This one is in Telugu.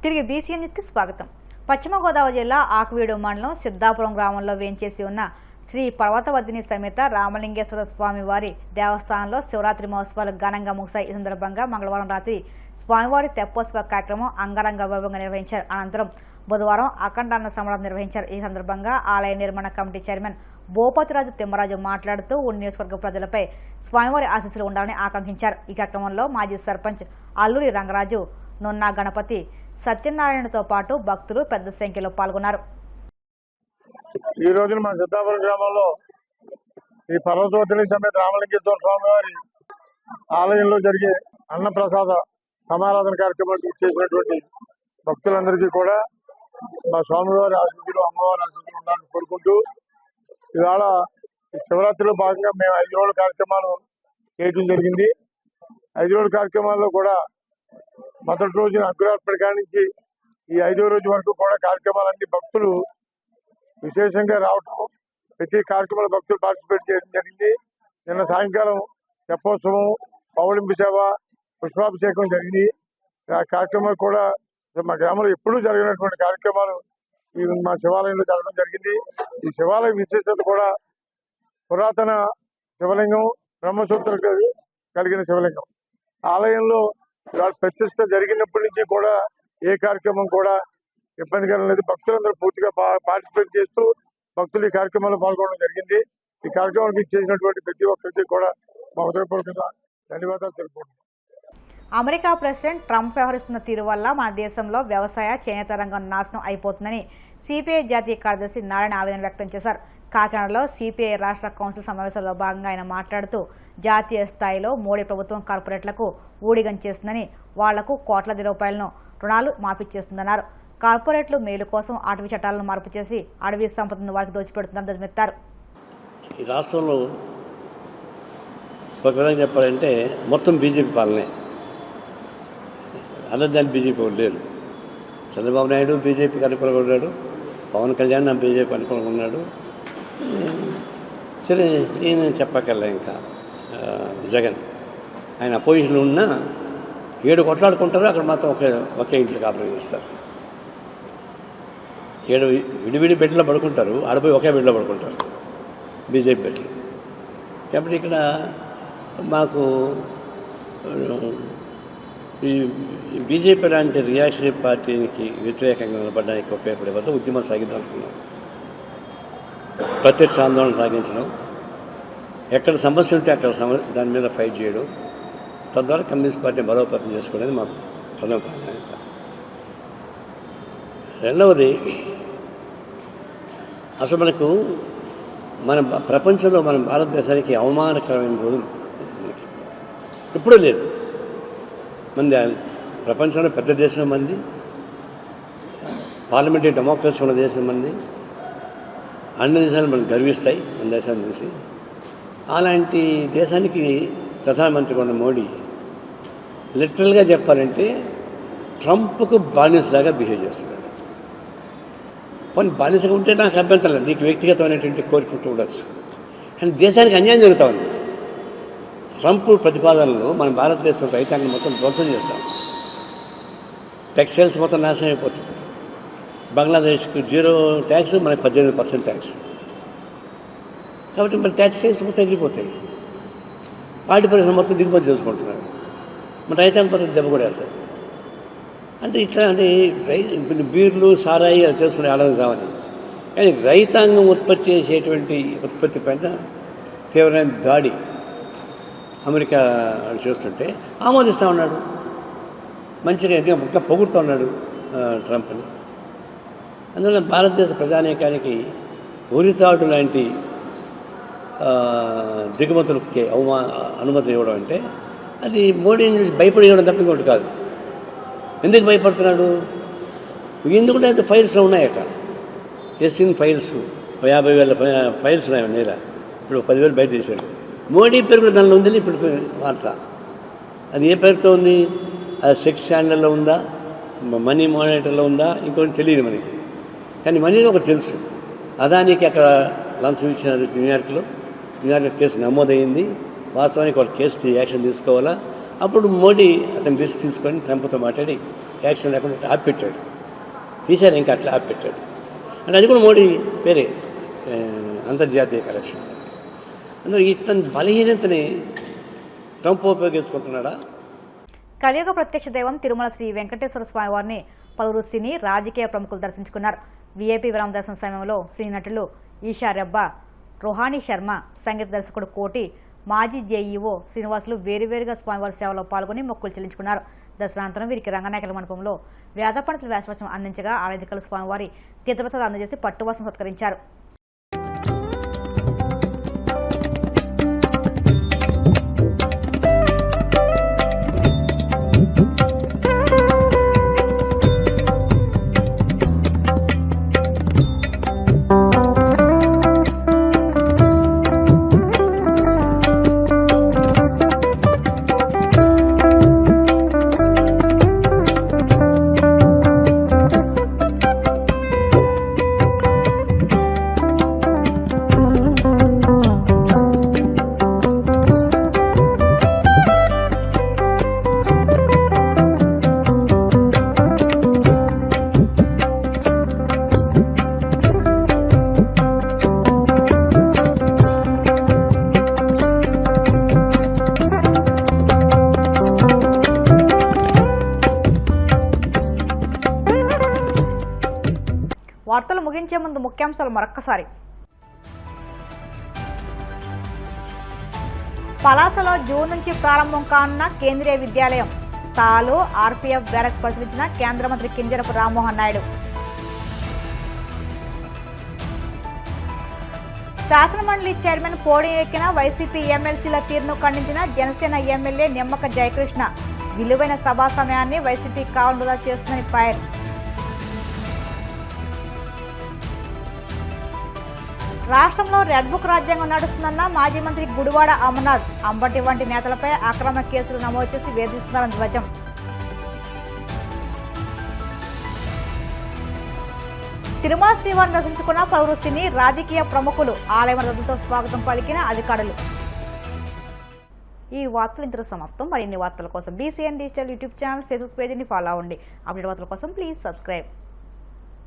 తిరిగి బీసీఎన్ న్యూస్కి స్వాగతం. పశ్చిమ గోదావరి జిల్లా ఆకువీడు మండలం సిద్ధాపురం గ్రామంలో వేంచేసి ఉన్న శ్రీ పర్వతవర్ధిని సమేత రామలింగేశ్వర స్వామి వారి దేవస్థానంలో శివరాత్రి మహోత్సవాలు ఘనంగా ముగిశాయి. ఈ సందర్భంగా మంగళవారం రాత్రి స్వామివారి తెప్పోత్సవ కార్యక్రమం అంగరంగ వైభవంగా నిర్వహించారు. అనంతరం బుధవారం అఖండాన్న సంబరాలు నిర్వహించారు. ఈ సందర్భంగా ఆలయ నిర్మాణ కమిటీ చైర్మన్ భూపతిరాజు తిమ్మరాజు మాట్లాడుతూ ఊడి నియోజకవర్గ ప్రజలపై స్వామివారి ఆశీస్సులు ఉండాలని ఆకాంక్షించారు. ఈ కార్యక్రమంలో మాజీ సర్పంచ్ అల్లూరి రంగరాజు, నున్నా గణపతి, సత్యనారాయణతో పాటు భక్తులు పెద్ద సంఖ్యలో పాల్గొన్నారు. ఈ రోజున మా సిద్ధాపురం గ్రామంలో ఈ పర్వతవర్ధిని సమేత రామలింగేశ్వర స్వామి వారి ఆలయంలో జరిగే అన్నప్రసాద సమారాధన కార్యక్రమానికి చేసినటువంటి భక్తులందరికీ కూడా మా స్వామివారి ఆశీస్సులు, అమ్మవారి ఆశీస్సులు ఉండాలని కోరుకుంటూ, ఇవాళ శివరాత్రిలో భాగంగా మేము 5 రోజుల కార్యక్రమాలు చేయడం జరిగింది. 5 రోజుల కార్యక్రమాల్లో కూడా మొదటి రోజున అంకురార్పణ కానించి ఈ 5వ రోజు వరకు కూడా కార్యక్రమాలన్నీ భక్తులు విశేషంగా రావటం, ప్రతి కార్యక్రమంలో భక్తులు పార్టిసిపేట్ చేయడం జరిగింది. నిన్న సాయంకాలం తెప్పోత్సవం, పౌళింపు సేవ, పుష్పాభిషేకం జరిగింది. ఆ కార్యక్రమాలు కూడా మా గ్రామంలో ఎప్పుడూ జరిగినటువంటి కార్యక్రమాలు ఈ మా శివాలయంలో జరగడం జరిగింది. ఈ శివాలయ విశేషత కూడా పురాతన శివలింగం, బ్రహ్మసూత్రం కలిగిన శివలింగం. ఆలయంలో ప్రతిష్ట జరిగినప్పటి నుంచి కూడా ఏ కార్యక్రమం కూడా ఇబ్బందికరం లేదు. భక్తులందరూ పూర్తిగా పార్టిసిపేట్ చేస్తూ భక్తులు ఈ కార్యక్రమంలో పాల్గొనడం జరిగింది. ఈ కార్యక్రమానికి చేసినటువంటి ప్రతి ఒక్కరికి కూడా మా హృదయపూర్వకంగా ధన్యవాదాలు తెలుపుకుంటున్నాం. అమెరికా ప్రెసిడెంట్ ట్రంప్ వ్యవహరిస్తున్న తీరు వల్ల మన దేశంలో వ్యవసాయ, చేనేత రంగం నాశనం అయిపోతుందని సిపిఐ జాతీయ కార్యదర్శి నారాయణ ఆవేదన వ్యక్తం చేశారు. కాకినాడలో సిపిఐ రాష్ట్ర కౌన్సిల్ సమావేశంలో భాగంగా ఆయన మాట్లాడుతూ, జాతీయ స్థాయిలో మోడీ ప్రభుత్వం కార్పొరేట్లకు ఊడిగం చేస్తుందని, వాళ్లకు కోట్లాది రూపాయలను రుణాలు మాఫిచ్చేస్తుందన్నారు. కార్పొరేట్లు మేలు కోసం అటవీ చట్టాలను మార్పు చేసి అడవి సంపదను వారికి దోచిపెడుతుందని ధ్వజమెత్తారు. ఈ రాష్ట్రంలో ఒక విధంగా చెప్పాలంటే మొత్తం బీజేపీ పాలనే, అదర్ దాని బీజేపీ లేరు. చంద్రబాబు నాయుడు బీజేపీకి అనుకూలంగా ఉన్నాడు, పవన్ కళ్యాణ్ బీజేపీ అనుకూలంగా ఉన్నాడు. సరే, నేను చెప్పక్కర్లే. ఇంకా జగన్ ఆయన అపోజిషన్లో ఉన్నా 7 కొట్లాడుకుంటారు, అక్కడ మాత్రం ఒకే ఇంట్లో కాపురం చేస్తారు. 7 విడివిడి బెడ్లో పడుకుంటారు, ఆడపోయి ఒకే బెడ్లో పడుకుంటారు బీజేపీ బెడ్లు. కాబట్టి ఇక్కడ మాకు ఈ బీజేపీ లాంటి రియాక్షనరీ పార్టీకి వ్యతిరేకంగా నిలబడడానికి ఉపయోగపడే వల్ల ఉద్యమం సాగిద్దాం అనుకున్నాం. ప్రత్యక్ష ఆందోళన సాగించడం, ఎక్కడ సమస్య ఉంటే అక్కడ దాని మీద ఫైట్ చేయడం, తద్వారా కమ్యూనిస్ట్ పార్టీని బలోపేతం చేసుకోవడానికి మా ప్రధాన ప్రాధాన్యత. రెండవది, అసలు మన ప్రపంచంలో మన భారతదేశానికి అవమానకరమైన రోజు ఎప్పుడూ లేదు. మంది ప్రపంచంలో పెద్ద దేశం మంది, పార్లమెంటరీ డెమోక్రసీ ఉన్న దేశం మంది, అన్ని దేశాలు మనకు గర్విస్తాయి మన దేశాన్ని చూసి. అలాంటి దేశానికి ప్రధానమంత్రిగా ఉన్న మోడీ లిటరల్గా చెప్పాలంటే ట్రంప్కు బానిసలాగా బిహేవ్ చేస్తున్నాడు. పోనీ బానిసగా ఉంటే నాకు అభ్యంతరం లేదు, నీకు వ్యక్తిగతమైనటువంటి కోరుకుంటూ ఉండొచ్చు, కానీ దేశానికి అన్యాయం జరుగుతూ ఉంది. ట్రంప్ ప్రతిపాదనలు మన భారతదేశం రైతాంగం మొత్తం ధ్వంసం చేస్తాం. టెక్స్టైల్స్ మొత్తం నాశనం అయిపోతుంది. బంగ్లాదేశ్కి 0 ట్యాక్స్, మనకి 18% ట్యాక్స్. కాబట్టి మన టెక్స్టైల్స్ మొత్తం ఎగిరిపోతాయి. పాడి పరిశ్రమ మొత్తం దిగుమతి చేసుకుంటున్నారు. మన రైతాంగం పరిస్థితి దెబ్బ కూడా వేస్తారు. అంటే ఇట్లా అంటే బీర్లు, సారాయి అది చేసుకునే ఆడడం సావని, కానీ రైతాంగం ఉత్పత్తి చేసేటువంటి ఉత్పత్తి పైన తీవ్రమైన దాడి అమెరికా చేస్తుంటే ఆమోదిస్తూ ఉన్నాడు. మంచిగా ఇంకా పొగుడుతూ ఉన్నాడు ట్రంప్ని. అందువల్ల భారతదేశ ప్రజానీకానికి ఉరితాడు లాంటి దిగుమతులకి అనుమతి ఇవ్వడం అంటే అది మోడీని భయపడి ఇవ్వడం తప్ప ఇంకోటి కాదు. ఎందుకు భయపడుతున్నాడు? ఎందుకంటే అది ఫైల్స్లో ఉన్నాయట. ఎస్ఇన్ ఫైల్స్ 50,000 ఫైల్స్ ఉన్నాయి నేల. ఇప్పుడు 10,000 బయట తీశాడు. మోడీ పేరు కూడా దానిలో ఉందని ఇప్పుడు వార్త. అది ఏ పేరుతో ఉంది? అది సెక్స్ స్కాండల్లో ఉందా, మనీ మానిటర్లో ఉందా, ఇంకోటి తెలియదు మనకి. కానీ మనీ ఒకటి తెలుసు, అదానికి అక్కడ లంచం ఇచ్చినారు న్యూయార్క్లో. న్యూయార్క్ కేసు నమోదైంది. వాస్తవానికి వాళ్ళు కేసు యాక్షన్ తీసుకోవాలా. అప్పుడు మోడీ అతని రిస్క్ తీసుకొని ట్రంప్తో మాట్లాడి యాక్షన్ లేకుండా ఆపిపెట్టాడు, తీశారు ఇంకా అట్లా ఆపిపెట్టాడు. అంటే అది కూడా మోడీ వేరే అంతర్జాతీయ కరెక్షన్. అందులో ఇతని బలహీనతని ట్రంప్ ఉపయోగించుకుంటున్నాడా? కలియుగ ప్రత్యక్ష దైవం తిరుమల శ్రీ వెంకటేశ్వర స్వామి వారిని పలువురు సినీ రాజకీయ ప్రముఖులు దర్శించుకున్నారు. వీఐపీ విరామ దర్శన సమయంలో సినీ నటులు ఈషా రెబ్బా, రోహానీ శర్మ, సంగీత దర్శకుడు కోటి, మాజీ జేఈఓ శ్రీనివాసులు వేరువేరుగా స్వామివారి సేవలో పాల్గొని మొక్కులు చెల్లించుకున్నారు. దసరాంతరం వీరికి రంగనాయకుల మండపంలో వేద పండితులు వ్యాసవచనం అందించగా ఆరాధికలు స్వామివారి తీర్థప్రసాదాలు అందజేసి పట్టువాసం సత్కరించారు. వార్తలు ముగించే ముందు ముఖ్యాంశాలు మరొక్కసారి. పలాసలో జూన్ నుంచి ప్రారంభం కానున్న కేంద్రీయ విద్యాలయం స్థలాలు ఆర్పీఎఫ్ బ్యారక్స్ పరిశీలించిన కేంద్ర మంత్రి కింజరపు రామ్మోహన్ నాయుడు. శాసనమండలి చైర్మన్ పోడియం ఎక్కిన వైసీపీ ఎమ్మెల్సీల తీరును ఖండించిన జనసేన ఎమ్మెల్యే నిమ్మక జయకృష్ణ. విలువైన సభా సమయాన్ని వైసీపీ కాలం వృధా చేస్తుందని ఫైర్. రాష్ట్రంలో రెడ్ బుక్ రాజ్యాంగం నడుస్తుందన్న మాజీ మంత్రి గుడివాడ అమర్నాథ్. అంబటి వంటి నేతలపై అక్రమ కేసులు నమోదు చేసి వేధిస్తున్నారని ధ్వజం. తిరుమల శ్రీవారిని దర్శించుకున్న పలువురు సినీ రాజకీయ ప్రముఖులు. ఆలయ రద్దుతో స్వాగతం పలికిన అధికారులు. ఈ వార్తలు ఇంతలో సమాప్తం. మరిన్ని వార్తల కోసం BCN digital YouTube channel, Facebook పేజీని ఫాలో అవ్వండి. అప్డేట్ వార్తల కోసం ప్లీజ్ సబ్స్క్రైబ్.